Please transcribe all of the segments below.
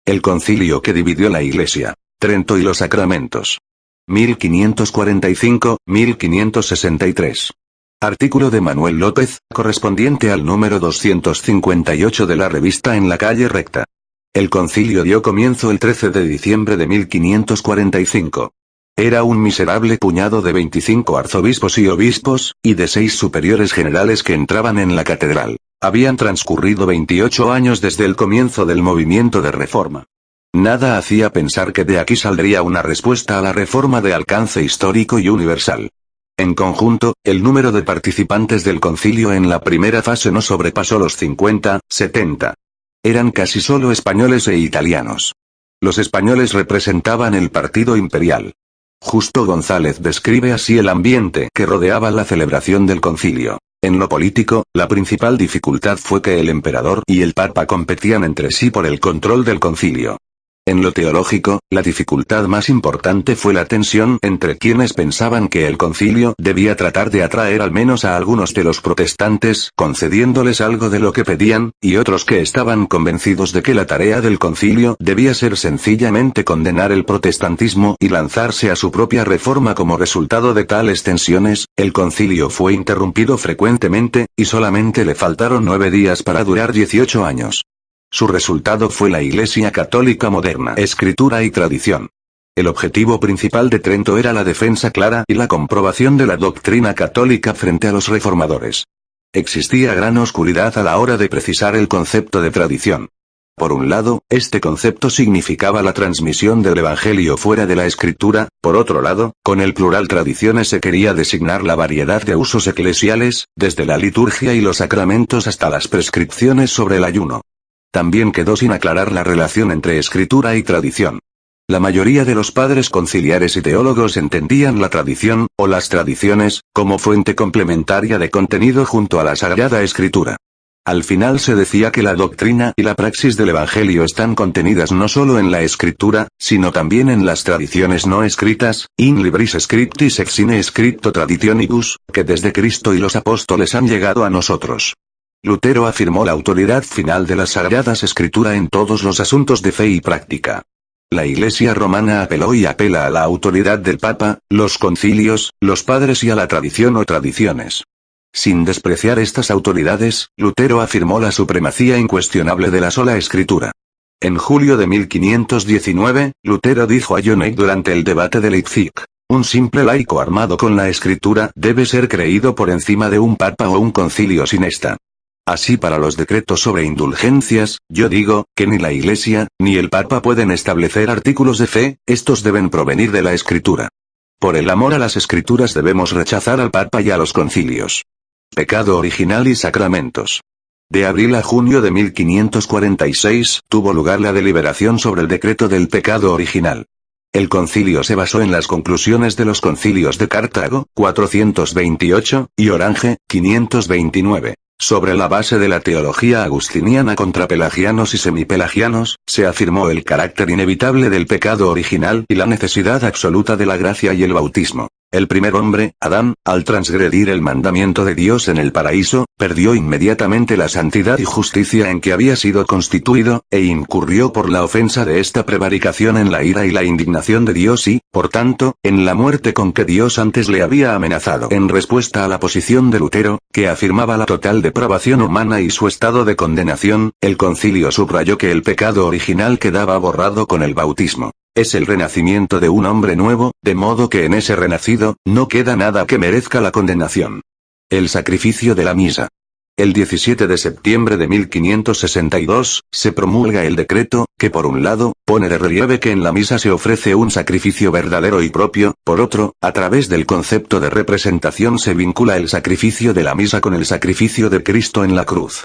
El concilio que dividió la Iglesia, Trento y los sacramentos. 1545-1563. Artículo de Manuel López, correspondiente al número 258 de la revista En la calle recta. El concilio dio comienzo el 13 de diciembre de 1545. Era un miserable puñado de 25 arzobispos y obispos, y de 6 superiores generales que entraban en la catedral. Habían transcurrido 28 años desde el comienzo del movimiento de reforma. Nada hacía pensar que de aquí saldría una respuesta a la reforma de alcance histórico y universal. En conjunto, el número de participantes del concilio en la primera fase no sobrepasó los 50, 70. Eran casi solo españoles e italianos. Los españoles representaban el partido imperial. Justo González describe así el ambiente que rodeaba la celebración del concilio. En lo político, la principal dificultad fue que el emperador y el papa competían entre sí por el control del concilio. En lo teológico, la dificultad más importante fue la tensión entre quienes pensaban que el concilio debía tratar de atraer al menos a algunos de los protestantes, concediéndoles algo de lo que pedían, y otros que estaban convencidos de que la tarea del concilio debía ser sencillamente condenar el protestantismo y lanzarse a su propia reforma. Como resultado de tales tensiones, el concilio fue interrumpido frecuentemente, y solamente le faltaron 9 días para durar 18 años. Su resultado fue la Iglesia católica moderna, escritura y tradición. El objetivo principal de Trento era la defensa clara y la comprobación de la doctrina católica frente a los reformadores. Existía gran oscuridad a la hora de precisar el concepto de tradición. Por un lado, este concepto significaba la transmisión del Evangelio fuera de la Escritura; por otro lado, con el plural tradiciones se quería designar la variedad de usos eclesiales, desde la liturgia y los sacramentos hasta las prescripciones sobre el ayuno. También quedó sin aclarar la relación entre escritura y tradición. La mayoría de los padres conciliares y teólogos entendían la tradición, o las tradiciones, como fuente complementaria de contenido junto a la Sagrada Escritura. Al final se decía que la doctrina y la praxis del Evangelio están contenidas no solo en la Escritura, sino también en las tradiciones no escritas, in libris scriptis ex sine scripto traditionibus, que desde Cristo y los apóstoles han llegado a nosotros. Lutero afirmó la autoridad final de las Sagradas Escrituras en todos los asuntos de fe y práctica. La Iglesia romana apeló y apela a la autoridad del Papa, los concilios, los padres y a la tradición o tradiciones. Sin despreciar estas autoridades, Lutero afirmó la supremacía incuestionable de la sola Escritura. En julio de 1519, Lutero dijo a John Eck durante el debate de Leipzig: un simple laico armado con la Escritura debe ser creído por encima de un papa o un concilio sin esta. Así, para los decretos sobre indulgencias, yo digo, que ni la Iglesia, ni el Papa pueden establecer artículos de fe, estos deben provenir de la Escritura. Por el amor a las Escrituras debemos rechazar al Papa y a los concilios. Pecado original y sacramentos. De abril a junio de 1546, tuvo lugar la deliberación sobre el decreto del pecado original. El concilio se basó en las conclusiones de los concilios de Cartago, 428, y Orange, 529. Sobre la base de la teología agustiniana contra pelagianos y semipelagianos, se afirmó el carácter inevitable del pecado original y la necesidad absoluta de la gracia y el bautismo. El primer hombre, Adán, al transgredir el mandamiento de Dios en el paraíso, perdió inmediatamente la santidad y justicia en que había sido constituido, e incurrió por la ofensa de esta prevaricación en la ira y la indignación de Dios y, por tanto, en la muerte con que Dios antes le había amenazado. En respuesta a la posición de Lutero, que afirmaba la total depravación humana y su estado de condenación, el concilio subrayó que el pecado original quedaba borrado con el bautismo. Es el renacimiento de un hombre nuevo, de modo que en ese renacido, no queda nada que merezca la condenación. El sacrificio de la misa. El 17 de septiembre de 1562, se promulga el decreto, que por un lado, pone de relieve que en la misa se ofrece un sacrificio verdadero y propio; por otro, a través del concepto de representación se vincula el sacrificio de la misa con el sacrificio de Cristo en la cruz.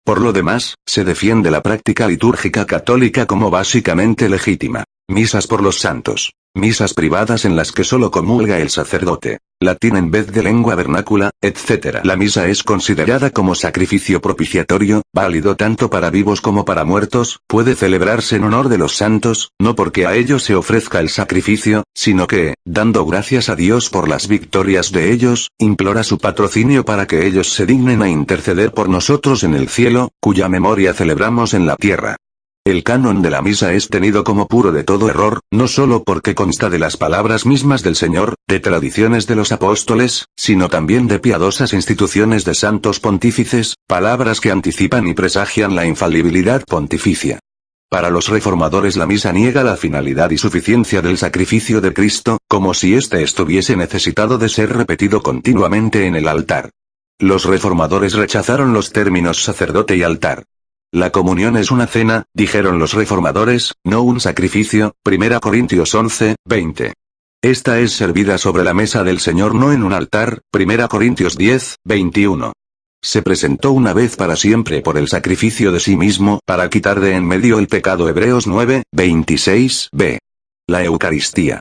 Por lo demás, se defiende la práctica litúrgica católica como básicamente legítima. Misas por los santos. Misas privadas en las que solo comulga el sacerdote. Latín en vez de lengua vernácula, etc. La misa es considerada como sacrificio propiciatorio, válido tanto para vivos como para muertos; puede celebrarse en honor de los santos, no porque a ellos se ofrezca el sacrificio, sino que, dando gracias a Dios por las victorias de ellos, implora su patrocinio para que ellos se dignen a interceder por nosotros en el cielo, cuya memoria celebramos en la tierra. El canon de la misa es tenido como puro de todo error, no solo porque consta de las palabras mismas del Señor, de tradiciones de los apóstoles, sino también de piadosas instituciones de santos pontífices, palabras que anticipan y presagian la infalibilidad pontificia. Para los reformadores la misa niega la finalidad y suficiencia del sacrificio de Cristo, como si éste estuviese necesitado de ser repetido continuamente en el altar. Los reformadores rechazaron los términos sacerdote y altar. La comunión es una cena, dijeron los reformadores, no un sacrificio, 1 Corintios 11, 20. Esta es servida sobre la mesa del Señor no en un altar, 1 Corintios 10, 21. Se presentó una vez para siempre por el sacrificio de sí mismo para quitar de en medio el pecado Hebreos 9, 26b. La Eucaristía.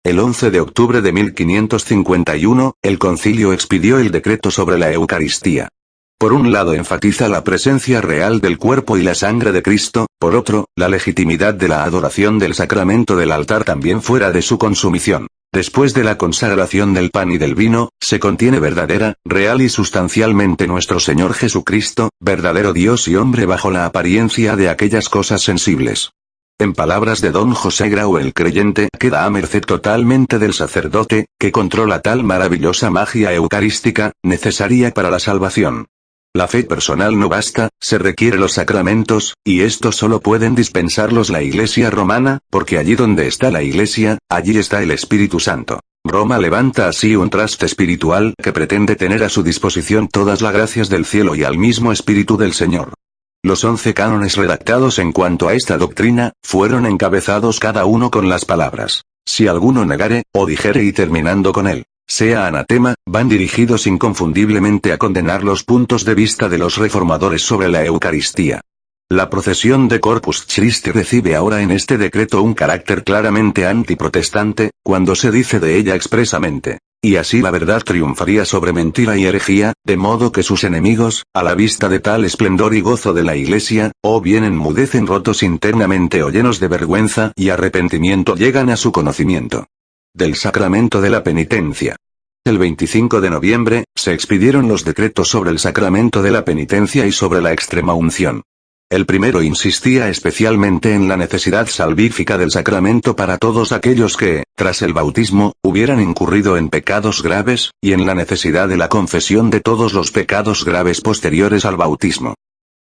El 11 de octubre de 1551, el concilio expidió el decreto sobre la Eucaristía. Por un lado enfatiza la presencia real del cuerpo y la sangre de Cristo, por otro, la legitimidad de la adoración del sacramento del altar también fuera de su consumición. Después de la consagración del pan y del vino, se contiene verdadera, real y sustancialmente nuestro Señor Jesucristo, verdadero Dios y hombre bajo la apariencia de aquellas cosas sensibles. En palabras de don José Grau el creyente queda a merced totalmente del sacerdote, que controla tal maravillosa magia eucarística, necesaria para la salvación. La fe personal no basta, se requieren los sacramentos, y estos solo pueden dispensarlos la Iglesia romana, porque allí donde está la Iglesia, allí está el Espíritu Santo. Roma levanta así un traste espiritual que pretende tener a su disposición todas las gracias del cielo y al mismo Espíritu del Señor. Los 11 cánones redactados en cuanto a esta doctrina, fueron encabezados cada uno con las palabras: si alguno negare, o dijere y terminando con él, sea anatema, van dirigidos inconfundiblemente a condenar los puntos de vista de los reformadores sobre la Eucaristía. La procesión de Corpus Christi recibe ahora en este decreto un carácter claramente antiprotestante, cuando se dice de ella expresamente: y así la verdad triunfaría sobre mentira y herejía, de modo que sus enemigos, a la vista de tal esplendor y gozo de la Iglesia, o bien enmudecen rotos internamente o llenos de vergüenza y arrepentimiento llegan a su conocimiento. Del sacramento de la penitencia. El 25 de noviembre, se expidieron los decretos sobre el sacramento de la penitencia y sobre la extrema unción. El primero insistía especialmente en la necesidad salvífica del sacramento para todos aquellos que, tras el bautismo, hubieran incurrido en pecados graves, y en la necesidad de la confesión de todos los pecados graves posteriores al bautismo.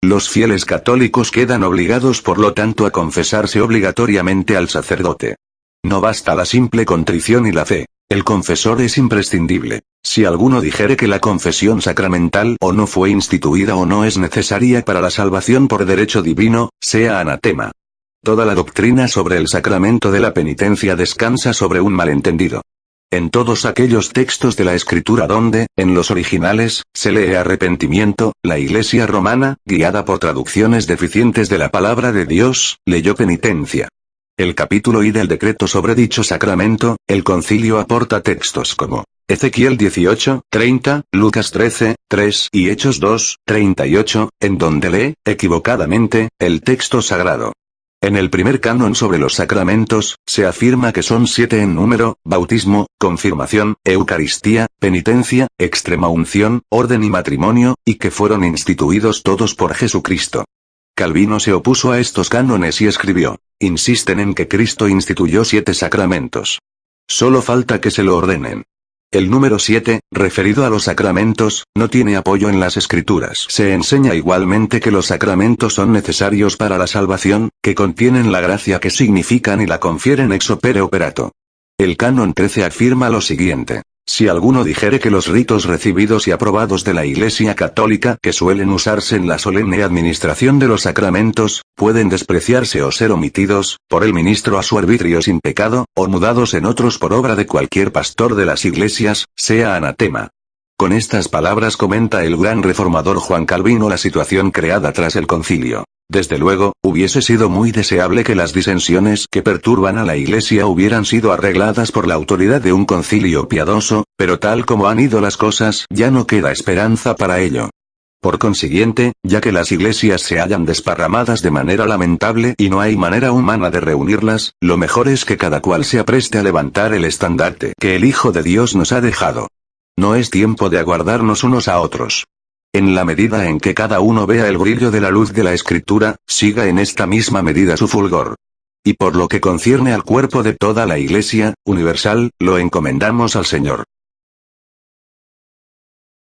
Los fieles católicos quedan obligados por lo tanto a confesarse obligatoriamente al sacerdote. No basta la simple contrición y la fe. El confesor es imprescindible. Si alguno dijere que la confesión sacramental o no fue instituida o no es necesaria para la salvación por derecho divino, sea anatema. Toda la doctrina sobre el sacramento de la penitencia descansa sobre un malentendido. En todos aquellos textos de la Escritura donde, en los originales, se lee arrepentimiento, la Iglesia romana, guiada por traducciones deficientes de la palabra de Dios, leyó penitencia. El capítulo y del decreto sobre dicho sacramento, el concilio aporta textos como Ezequiel 18, 30, Lucas 13, 3 y Hechos 2, 38, en donde lee, equivocadamente, el texto sagrado. En el primer canon sobre los sacramentos, se afirma que son 7 en número: bautismo, confirmación, Eucaristía, penitencia, extrema unción, orden y matrimonio, y que fueron instituidos todos por Jesucristo. Calvino se opuso a estos cánones y escribió: insisten en que Cristo instituyó 7 sacramentos. Solo falta que se lo ordenen. El número 7, referido a los sacramentos, no tiene apoyo en las Escrituras. Se enseña igualmente que los sacramentos son necesarios para la salvación, que contienen la gracia que significan y la confieren ex opere operato. El canon 13 afirma lo siguiente: si alguno dijere que los ritos recibidos y aprobados de la Iglesia Católica que suelen usarse en la solemne administración de los sacramentos, pueden despreciarse o ser omitidos, por el ministro a su arbitrio sin pecado, o mudados en otros por obra de cualquier pastor de las iglesias, sea anatema. Con estas palabras comenta el gran reformador Juan Calvino la situación creada tras el concilio. Desde luego, hubiese sido muy deseable que las disensiones que perturban a la Iglesia hubieran sido arregladas por la autoridad de un concilio piadoso, pero tal como han ido las cosas, ya no queda esperanza para ello. Por consiguiente, ya que las iglesias se hallan desparramadas de manera lamentable y no hay manera humana de reunirlas, lo mejor es que cada cual se apreste a levantar el estandarte que el Hijo de Dios nos ha dejado. No es tiempo de aguardarnos unos a otros. En la medida en que cada uno vea el brillo de la luz de la Escritura, siga en esta misma medida su fulgor. Y por lo que concierne al cuerpo de toda la Iglesia, universal, lo encomendamos al Señor.